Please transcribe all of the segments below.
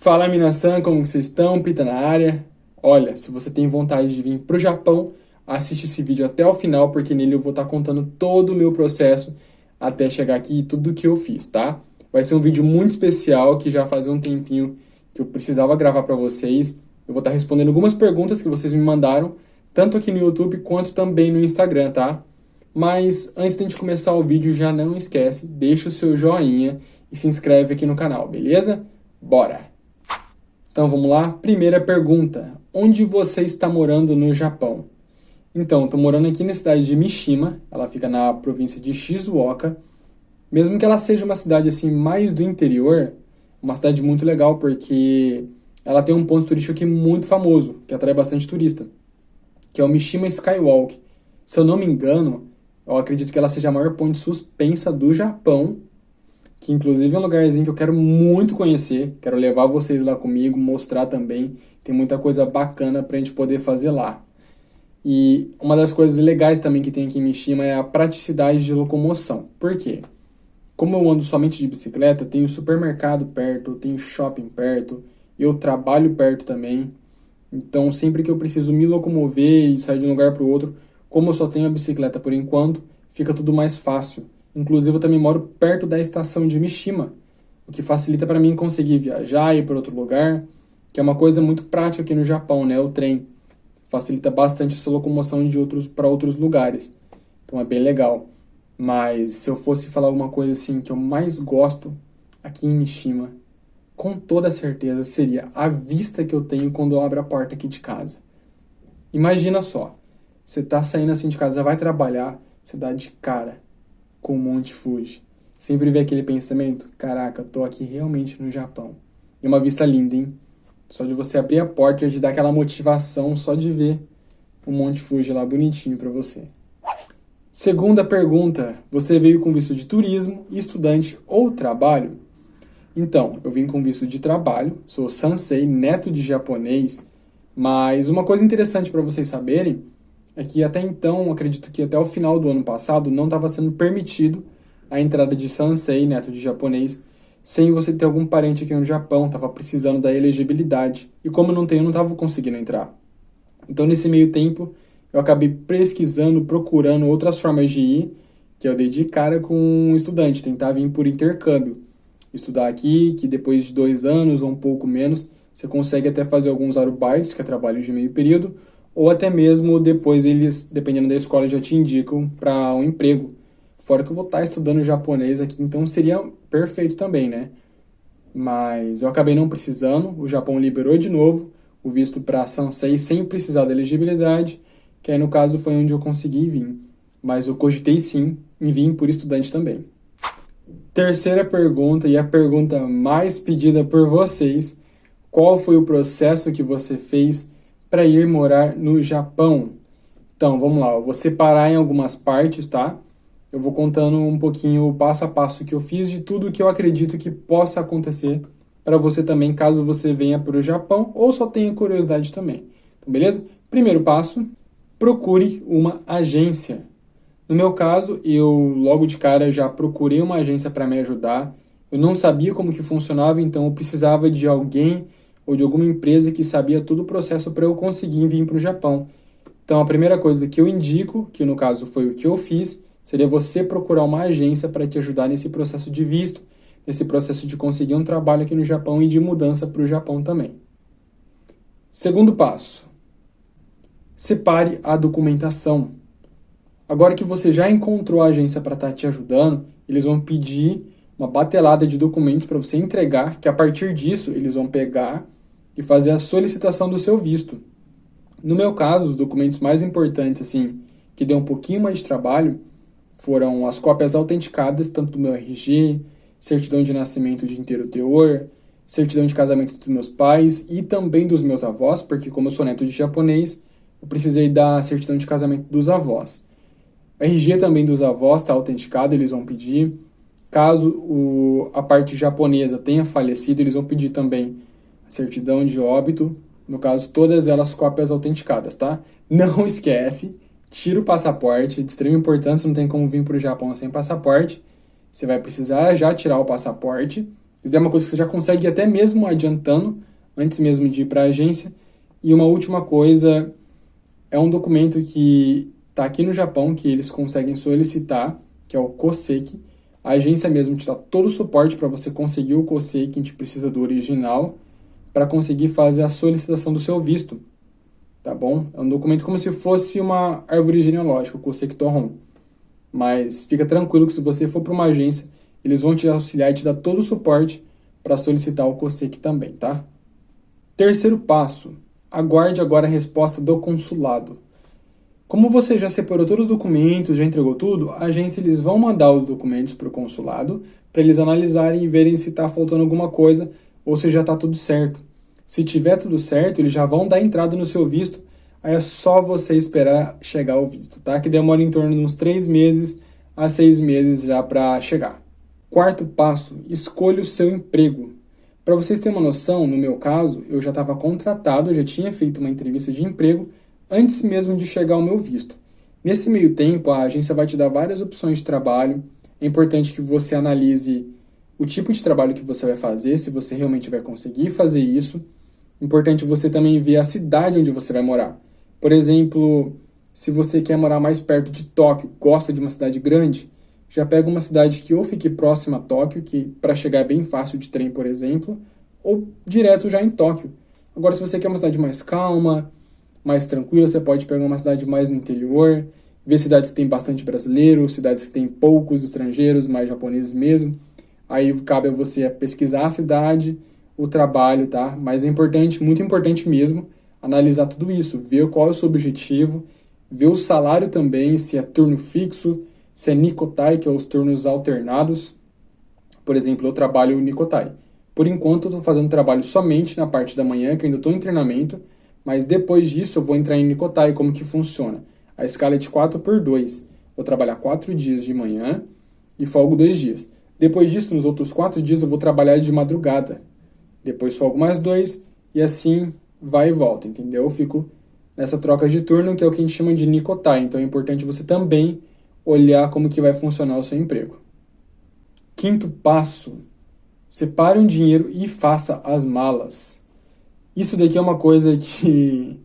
Fala, Minasan, como que vocês estão? Pita na área. Olha, se você tem vontade de vir pro Japão, assiste esse vídeo até o final, porque nele eu vou estar contando todo o meu processo até chegar aqui e tudo que eu fiz, tá? Vai ser um vídeo muito especial que já fazia um tempinho que eu precisava gravar para vocês. Eu vou estar respondendo algumas perguntas que vocês me mandaram, tanto aqui no YouTube quanto também no Instagram, tá? Mas antes de a gente começar o vídeo, já não esquece, deixa o seu joinha e se inscreve aqui no canal, beleza? Bora! Então vamos lá. Primeira pergunta: onde você está morando no Japão? Então, estou morando aqui na cidade de Mishima, ela fica na província de Shizuoka. Mesmo que ela seja uma cidade assim mais do interior, uma cidade muito legal porque ela tem um ponto turístico aqui muito famoso, que atrai bastante turista, que é o Mishima Skywalk. Se eu não me engano, eu acredito que ela seja a maior ponte suspensa do Japão, que inclusive é um lugarzinho que eu quero muito conhecer, quero levar vocês lá comigo, mostrar também, tem muita coisa bacana pra gente poder fazer lá. E uma das coisas legais também que tem aqui em Mishima é a praticidade de locomoção. Por quê? Como eu ando somente de bicicleta, eu tenho supermercado perto, eu tenho shopping perto, eu trabalho perto também. Então, sempre que eu preciso me locomover e sair de um lugar para o outro, como eu só tenho a bicicleta por enquanto, fica tudo mais fácil. Inclusive, eu também moro perto da estação de Mishima, o que facilita para mim conseguir viajar e ir para outro lugar, que é uma coisa muito prática aqui no Japão, né? O trem facilita bastante essa locomoção de outros para outros lugares. Então, é bem legal. Mas se eu fosse falar alguma coisa assim que eu mais gosto aqui em Mishima, com toda certeza seria a vista que eu tenho quando eu abro a porta aqui de casa. Imagina só, você tá saindo assim de casa, vai trabalhar, você dá de cara com o Monte Fuji. Sempre vê aquele pensamento, caraca, eu tô aqui realmente no Japão. E uma vista linda, hein? Só de você abrir a porta já te dá aquela motivação só de ver o Monte Fuji lá bonitinho pra você. Segunda pergunta, você veio com visto de turismo, estudante ou trabalho? Então, eu vim com visto de trabalho, sou Sansei, neto de japonês, mas uma coisa interessante para vocês saberem é que até então, acredito que até o final do ano passado, não estava sendo permitido a entrada de Sansei, neto de japonês, sem você ter algum parente aqui no Japão, estava precisando da elegibilidade, e como eu não tenho, eu não estava conseguindo entrar. Então, nesse meio tempo, eu acabei pesquisando, procurando outras formas de ir, que eu dei de cara com um estudante, tentar vir por intercâmbio. Estudar aqui, que depois de 2 anos ou um pouco menos, você consegue até fazer alguns arubaits, que é trabalho de meio período, ou até mesmo depois eles, dependendo da escola, já te indicam para um emprego. Fora que eu vou estar estudando japonês aqui, então seria perfeito também, né? Mas eu acabei não precisando, o Japão liberou de novo o visto para Sansei sem precisar da elegibilidade, que aí no caso foi onde eu consegui vir. Mas eu cogitei sim em vir por estudante também. Terceira pergunta, e a pergunta mais pedida por vocês: qual foi o processo que você fez para ir morar no Japão? Então, vamos lá, eu vou separar em algumas partes, tá? Eu vou contando um pouquinho o passo a passo que eu fiz de tudo que eu acredito que possa acontecer para você também, caso você venha para o Japão ou só tenha curiosidade também. Então, beleza? Primeiro passo, procure uma agência. No meu caso, eu logo de cara já procurei uma agência para me ajudar. Eu não sabia como que funcionava, então eu precisava de alguém ou de alguma empresa que sabia todo o processo para eu conseguir vir para o Japão. Então a primeira coisa que eu indico, que no caso foi o que eu fiz, seria você procurar uma agência para te ajudar nesse processo de visto, nesse processo de conseguir um trabalho aqui no Japão e de mudança para o Japão também. Segundo passo, separe a documentação. Agora que você já encontrou a agência para estar te ajudando, eles vão pedir uma batelada de documentos para você entregar, que a partir disso eles vão pegar e fazer a solicitação do seu visto. No meu caso, os documentos mais importantes, assim, que deu um pouquinho mais de trabalho, foram as cópias autenticadas, tanto do meu RG, certidão de nascimento de inteiro teor, certidão de casamento dos meus pais e também dos meus avós, porque como eu sou neto de japonês, eu precisei da certidão de casamento dos avós. O RG também dos avós está autenticado, eles vão pedir. Caso a parte japonesa tenha falecido, eles vão pedir também a certidão de óbito, no caso, todas elas cópias autenticadas, tá? Não esquece, tira o passaporte, de extrema importância, não tem como vir para o Japão sem passaporte. Você vai precisar já tirar o passaporte Isso é uma coisa que você já consegue ir até mesmo adiantando, antes mesmo de ir para a agência. E uma última coisa, é um documento que está aqui no Japão, que eles conseguem solicitar, que é o KOSEKI. A agência mesmo te dá todo o suporte para você conseguir o KOSEKI, a gente precisa do original, para conseguir fazer a solicitação do seu visto, tá bom? É um documento como se fosse uma árvore genealógica, o KOSEKI Tohon. Mas fica tranquilo que se você for para uma agência, eles vão te auxiliar e te dar todo o suporte para solicitar o KOSEKI também, tá? Terceiro passo, aguarde agora a resposta do consulado. Como você já separou todos os documentos, já entregou tudo, a agência eles vão mandar os documentos para o consulado para eles analisarem e verem se está faltando alguma coisa ou se já está tudo certo. Se tiver tudo certo, eles já vão dar entrada no seu visto, aí é só você esperar chegar o visto, tá? Que demora em torno de uns 3 meses a 6 meses já para chegar. Quarto passo, escolha o seu emprego. Para vocês terem uma noção, no meu caso, eu já estava contratado, eu já tinha feito uma entrevista de emprego antes mesmo de chegar o meu visto. Nesse meio tempo, a agência vai te dar várias opções de trabalho. É importante que você analise o tipo de trabalho que você vai fazer, se você realmente vai conseguir fazer isso. Importante você também ver a cidade onde você vai morar. Por exemplo, se você quer morar mais perto de Tóquio, gosta de uma cidade grande, já pega uma cidade que ou fique próxima a Tóquio, que para chegar é bem fácil de trem, por exemplo, ou direto já em Tóquio. Agora, se você quer uma cidade mais calma, mais tranquila, você pode pegar uma cidade mais no interior, ver cidades que tem bastante brasileiro, cidades que tem poucos estrangeiros, mais japoneses mesmo. Aí cabe a você pesquisar a cidade, o trabalho, tá? Mas é importante, muito importante mesmo, analisar tudo isso, ver qual é o seu objetivo, ver o salário também, se é turno fixo, se é Nikotai, que é os turnos alternados. Por exemplo, eu trabalho Nikotai. Por enquanto, eu estou fazendo trabalho somente na parte da manhã, que eu ainda estou em treinamento, mas depois disso eu vou entrar em Nikotai, como que funciona. A escala é de 4x2. Vou trabalhar 4 dias de manhã e folgo 2 dias. Depois disso, nos outros 4 dias, eu vou trabalhar de madrugada. Depois folgo mais 2 e assim vai e volta, entendeu? Eu fico nessa troca de turno, que é o que a gente chama de Nikotai. Então é importante você também olhar como que vai funcionar o seu emprego. Quinto passo, separe um dinheiro e faça as malas. Isso daqui é uma coisa que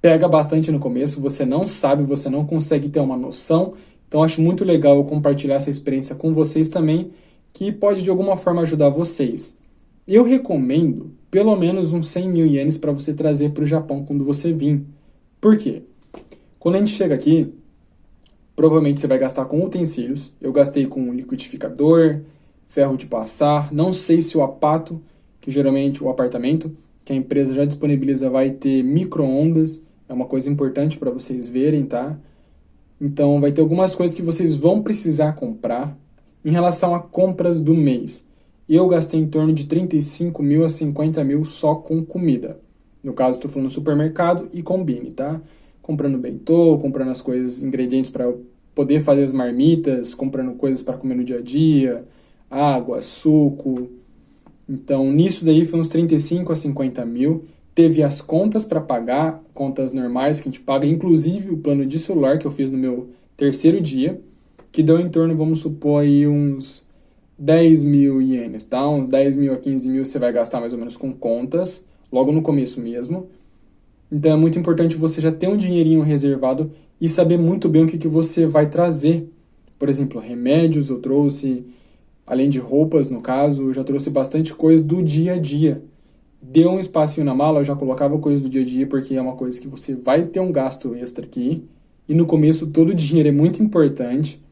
pega bastante no começo, você não sabe, você não consegue ter uma noção. Então acho muito legal eu compartilhar essa experiência com vocês também, que pode de alguma forma ajudar vocês. Eu recomendo pelo menos uns 100 mil ienes para você trazer para o Japão quando você vir. Por quê? Quando a gente chega aqui, provavelmente você vai gastar com utensílios. Eu gastei com liquidificador, ferro de passar. Não sei se o apato, que geralmente o apartamento, que a empresa já disponibiliza, vai ter micro-ondas. É uma coisa importante para vocês verem, tá? Então vai ter algumas coisas que vocês vão precisar comprar. Em relação a compras do mês, eu gastei em torno de 35 mil a 50 mil só com comida. No caso, estou falando supermercado e combine, tá? Comprando bentô, comprando as coisas, ingredientes para poder fazer as marmitas, comprando coisas para comer no dia a dia, água, suco. Então, nisso daí foi uns 35 a 50 mil. Teve as contas para pagar, contas normais que a gente paga, inclusive o plano de celular que eu fiz no meu terceiro dia, que deu em torno, vamos supor, aí uns 10 mil ienes, tá? Uns 10 mil a 15 mil você vai gastar mais ou menos com contas, logo no começo mesmo. Então é muito importante você já ter um dinheirinho reservado e saber muito bem o que você vai trazer. Por exemplo, remédios eu trouxe, além de roupas no caso, eu já trouxe bastante coisa do dia a dia. Deu um espacinho na mala, eu já colocava coisas do dia a dia, porque é uma coisa que você vai ter um gasto extra aqui. E no começo todo o dinheiro é muito importante,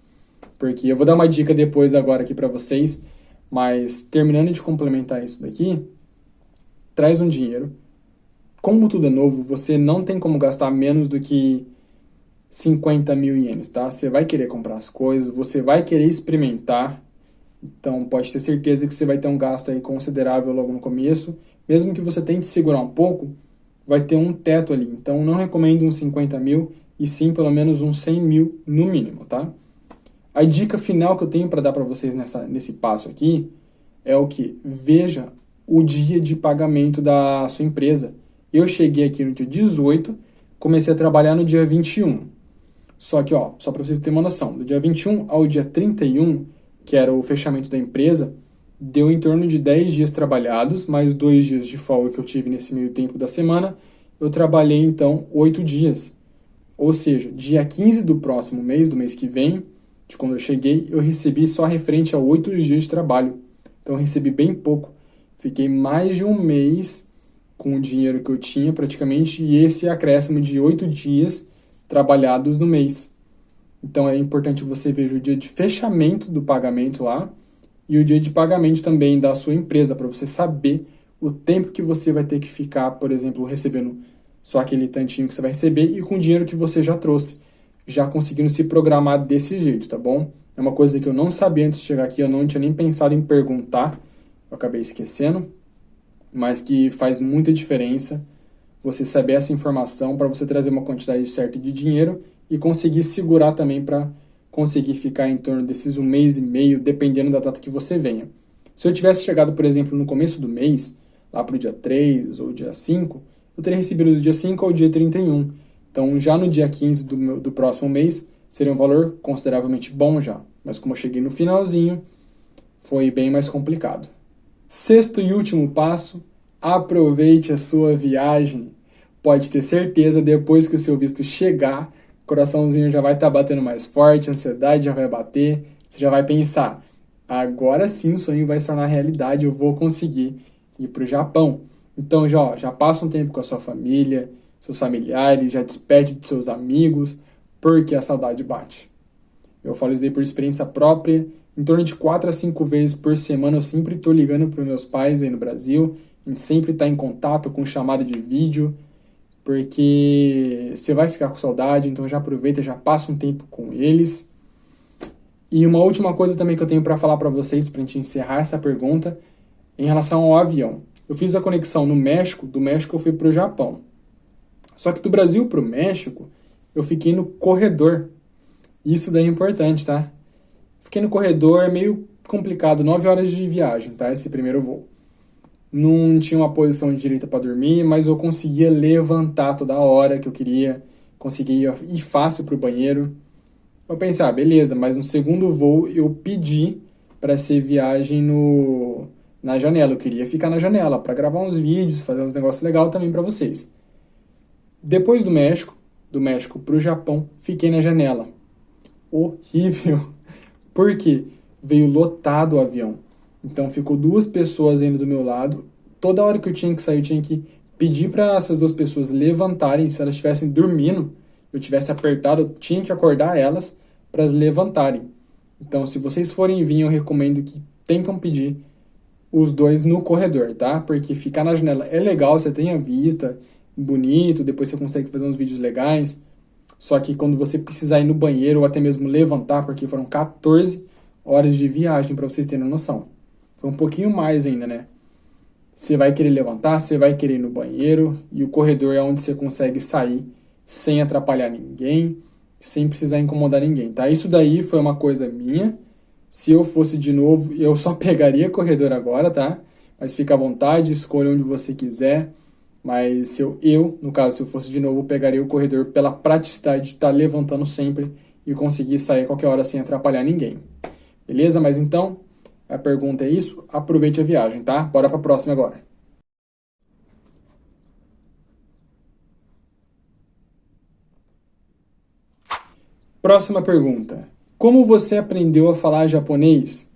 porque eu vou dar uma dica depois agora aqui para vocês, mas terminando de complementar isso daqui, traz um dinheiro. Como tudo é novo, você não tem como gastar menos do que 50 mil ienes, tá? Você vai querer comprar as coisas, você vai querer experimentar, então pode ter certeza que você vai ter um gasto aí considerável logo no começo. Mesmo que você tente segurar um pouco, vai ter um teto ali. Então não recomendo uns 50 mil, e sim pelo menos uns 100 mil no mínimo, tá? A dica final que eu tenho para dar para vocês nesse passo aqui é o que? Veja o dia de pagamento da sua empresa. Eu cheguei aqui no dia 18, comecei a trabalhar no dia 21. Só que, só para vocês terem uma noção, do dia 21 ao dia 31, que era o fechamento da empresa, deu em torno de 10 dias trabalhados, mais 2 dias de folga que eu tive nesse meio tempo da semana, eu trabalhei então 8 dias. Ou seja, dia 15 do próximo mês, do mês que vem, de quando eu cheguei, eu recebi só referente a 8 dias de trabalho. Então eu recebi bem pouco. Fiquei mais de um mês com o dinheiro que eu tinha praticamente e esse acréscimo de 8 dias trabalhados no mês. Então é importante você ver o dia de fechamento do pagamento lá e o dia de pagamento também da sua empresa, para você saber o tempo que você vai ter que ficar, por exemplo, recebendo só aquele tantinho que você vai receber e com o dinheiro que você já trouxe, já conseguindo se programar desse jeito, tá bom? É uma coisa que eu não sabia antes de chegar aqui, eu não tinha nem pensado em perguntar, eu acabei esquecendo, mas que faz muita diferença você saber essa informação para você trazer uma quantidade certa de dinheiro e conseguir segurar também para conseguir ficar em torno desses um mês e meio, dependendo da data que você venha. Se eu tivesse chegado, por exemplo, no começo do mês, lá para o dia 3 ou dia 5, eu teria recebido do dia 5 ao dia 31. Então, já no dia 15 do próximo mês, seria um valor consideravelmente bom já. Mas como eu cheguei no finalzinho, foi bem mais complicado. Sexto e último passo, aproveite a sua viagem. Pode ter certeza, depois que o seu visto chegar, o coraçãozinho já vai estar batendo mais forte, a ansiedade já vai bater, você já vai pensar, agora sim o sonho vai se tornar realidade, eu vou conseguir ir para o Japão. Então já passa um tempo com a sua família, seus familiares, já despede de seus amigos, porque a saudade bate. Eu falo isso daí por experiência própria. Em torno de 4 a 5 vezes por semana eu sempre estou ligando para os meus pais aí no Brasil. A gente sempre está em contato com chamada de vídeo, porque você vai ficar com saudade, então já aproveita, já passa um tempo com eles. E uma última coisa também que eu tenho para falar para vocês, para a gente encerrar essa pergunta, em relação ao avião. Eu fiz a conexão no México, do México eu fui para o Japão. Só que do Brasil para o México, eu fiquei no corredor. Isso daí é importante, tá? Fiquei no corredor, é meio complicado, 9 horas de viagem, tá? Esse primeiro voo. Não tinha uma posição de direita para dormir, mas eu conseguia levantar toda hora que eu queria, conseguia ir fácil para o banheiro. Eu pensei, beleza, mas no segundo voo eu pedi para ser viagem na janela. Eu queria ficar na janela para gravar uns vídeos, fazer uns negócios legais também para vocês. Depois do México para o Japão, fiquei na janela. Horrível. Por quê? Veio lotado o avião. Então ficou 2 pessoas indo do meu lado. Toda hora que eu tinha que sair, eu tinha que pedir para essas 2 pessoas levantarem. Se elas estivessem dormindo, eu tivesse apertado, eu tinha que acordar elas para elas levantarem. Então, se vocês forem vir, eu recomendo que tentam pedir os 2 no corredor, tá? Porque ficar na janela é legal, você tem a vista bonito, depois você consegue fazer uns vídeos legais. Só que quando você precisar ir no banheiro ou até mesmo levantar, porque foram 14 horas de viagem para vocês terem noção. Foi um pouquinho mais ainda, né? Você vai querer levantar, você vai querer ir no banheiro e o corredor é onde você consegue sair sem atrapalhar ninguém, sem precisar incomodar ninguém, tá? Isso daí foi uma coisa minha. Se eu fosse de novo, eu só pegaria corredor agora, tá? Mas fica à vontade, escolha onde você quiser. Mas no caso, se eu fosse de novo, eu pegaria o corredor pela praticidade de estar levantando sempre e conseguir sair a qualquer hora sem atrapalhar ninguém. Beleza? Mas então, a pergunta é isso. Aproveite a viagem, tá? Bora para a próxima agora. Próxima pergunta. Como você aprendeu a falar japonês?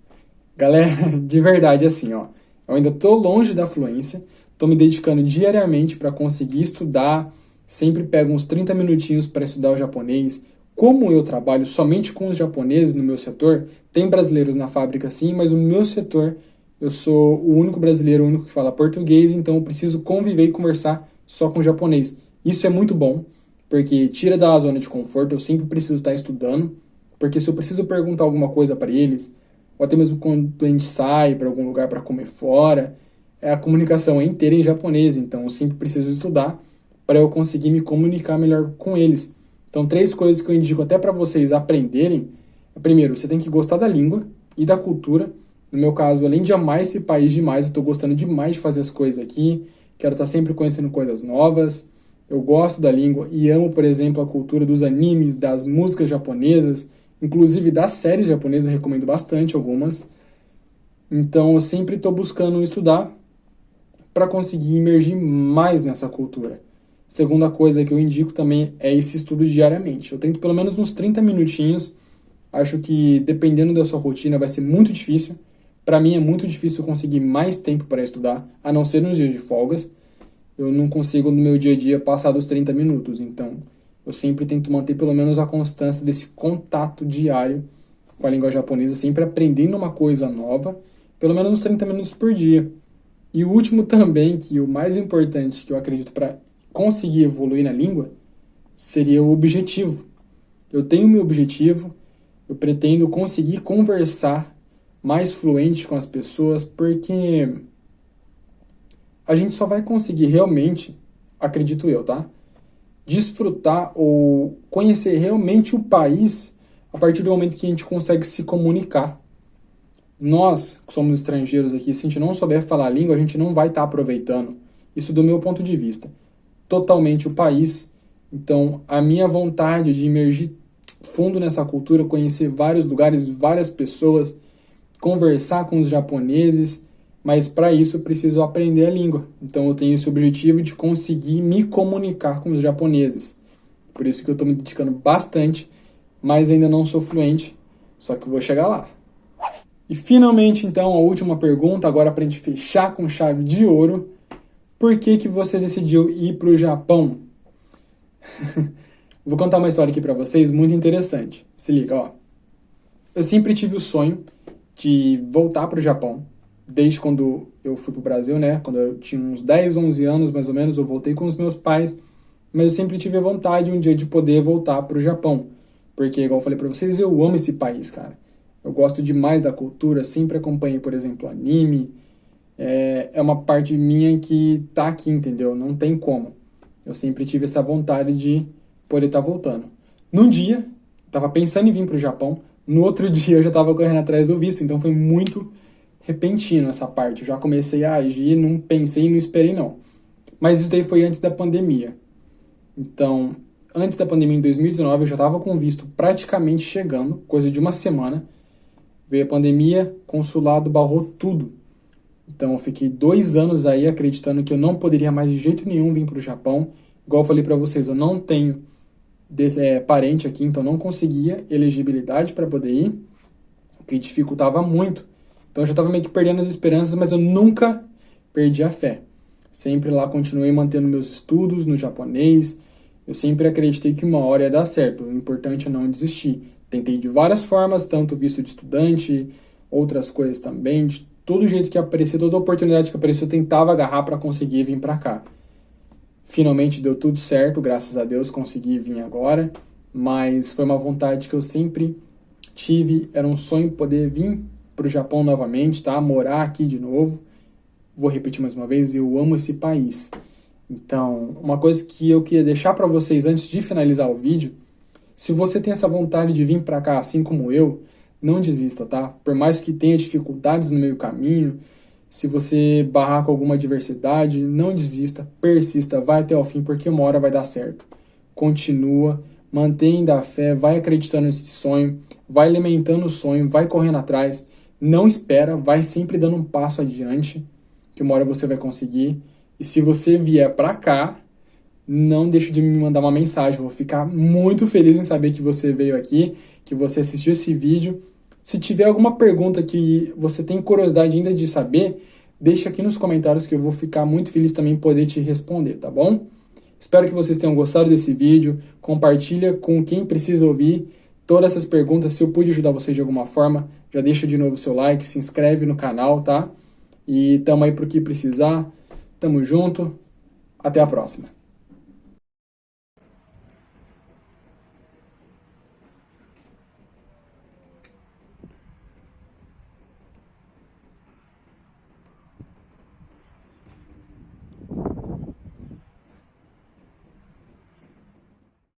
Galera, de verdade, assim, ó. Eu ainda tô longe da fluência. Estou me dedicando diariamente para conseguir estudar, sempre pego uns 30 minutinhos para estudar o japonês. Como eu trabalho somente com os japoneses no meu setor, tem brasileiros na fábrica sim, mas o meu setor, eu sou o único brasileiro, o único que fala português, então eu preciso conviver e conversar só com japonês. Isso é muito bom, porque tira da zona de conforto, eu sempre preciso estar estudando, porque se eu preciso perguntar alguma coisa para eles, ou até mesmo quando a gente sai para algum lugar para comer fora, a comunicação é inteira em japonês, então eu sempre preciso estudar para eu conseguir me comunicar melhor com eles. Então, 3 coisas que eu indico até para vocês aprenderem. Primeiro, você tem que gostar da língua e da cultura. No meu caso, além de amar esse país demais, eu estou gostando demais de fazer as coisas aqui. Quero estar sempre conhecendo coisas novas. Eu gosto da língua e amo, por exemplo, a cultura dos animes, das músicas japonesas, inclusive das séries japonesas, eu recomendo bastante algumas. Então eu sempre estou buscando estudar para conseguir imergir mais nessa cultura. Segunda coisa que eu indico também é esse estudo diariamente. Eu tento pelo menos uns 30 minutinhos. Acho que dependendo da sua rotina vai ser muito difícil. Para mim é muito difícil conseguir mais tempo para estudar, a não ser nos dias de folgas. Eu não consigo no meu dia a dia passar dos 30 minutos. Então eu sempre tento manter pelo menos a constância desse contato diário com a língua japonesa, sempre aprendendo uma coisa nova, pelo menos uns 30 minutos por dia. E o último também, que o mais importante que eu acredito para conseguir evoluir na língua, seria o objetivo. Eu tenho meu objetivo, eu pretendo conseguir conversar mais fluente com as pessoas, porque a gente só vai conseguir realmente, acredito eu, tá? Desfrutar ou conhecer realmente o país a partir do momento que a gente consegue se comunicar. Nós, que somos estrangeiros aqui, se a gente não souber falar a língua, a gente não vai estar aproveitando. Isso do meu ponto de vista. Totalmente o país. Então, a minha vontade de imergir fundo nessa cultura, conhecer vários lugares, várias pessoas, conversar com os japoneses, mas para isso eu preciso aprender a língua. Então, eu tenho esse objetivo de conseguir me comunicar com os japoneses. Por isso que eu estou me dedicando bastante, mas ainda não sou fluente, só que eu vou chegar lá. E finalmente, então, a última pergunta, agora para a gente fechar com chave de ouro. Por que que você decidiu ir para o Japão? Vou contar uma história aqui para vocês muito interessante. Se liga, ó. Eu sempre tive o sonho de voltar para o Japão. Desde quando eu fui para o Brasil, né? Quando eu tinha uns 10, 11 anos, mais ou menos, eu voltei com os meus pais. Mas eu sempre tive a vontade um dia de poder voltar para o Japão. Porque, igual eu falei para vocês, eu amo esse país, cara. Eu gosto demais da cultura, sempre acompanhei, por exemplo, anime. É uma parte minha que tá aqui, entendeu? Não tem como. Eu sempre tive essa vontade de poder estar voltando. Num dia, tava pensando em vir pro Japão. No outro dia eu já tava correndo atrás do visto, então foi muito repentino essa parte. Eu já comecei a agir, não pensei, não esperei não. Mas isso daí foi antes da pandemia. Então, antes da pandemia, em 2019, eu já tava com o visto praticamente chegando, coisa de uma semana. Veio a pandemia, consulado barrou tudo. Então eu fiquei 2 anos aí acreditando que eu não poderia mais de jeito nenhum vir para o Japão. Igual eu falei para vocês, eu não tenho parente aqui, então não conseguia elegibilidade para poder ir, o que dificultava muito. Então eu já estava meio que perdendo as esperanças, mas eu nunca perdi a fé. Sempre lá continuei mantendo meus estudos no japonês. Eu sempre acreditei que uma hora ia dar certo. O importante é não desistir. Tentei de várias formas, tanto visto de estudante, outras coisas também, de todo jeito que aparecia, toda oportunidade que aparecia, eu tentava agarrar para conseguir vir para cá. Finalmente deu tudo certo, graças a Deus consegui vir agora, mas foi uma vontade que eu sempre tive, era um sonho poder vir para o Japão novamente, tá? Morar aqui de novo. Vou repetir mais uma vez, eu amo esse país. Então, uma coisa que eu queria deixar para vocês antes de finalizar o vídeo, se você tem essa vontade de vir para cá, assim como eu, não desista, tá? Por mais que tenha dificuldades no meio caminho, se você barrar com alguma adversidade, não desista, persista, vai até o fim, porque uma hora vai dar certo. Continua, mantenha a fé, vai acreditando nesse sonho, vai alimentando o sonho, vai correndo atrás, não espera, vai sempre dando um passo adiante, que uma hora você vai conseguir. E se você vier para cá, não deixe de me mandar uma mensagem. Eu vou ficar muito feliz em saber que você veio aqui, que você assistiu esse vídeo. Se tiver alguma pergunta que você tem curiosidade ainda de saber, deixa aqui nos comentários que eu vou ficar muito feliz também em poder te responder, tá bom? Espero que vocês tenham gostado desse vídeo. Compartilha com quem precisa ouvir todas essas perguntas. Se eu pude ajudar vocês de alguma forma, já deixa de novo o seu like, se inscreve no canal, tá? E tamo aí pro que precisar. Tamo junto. Até a próxima.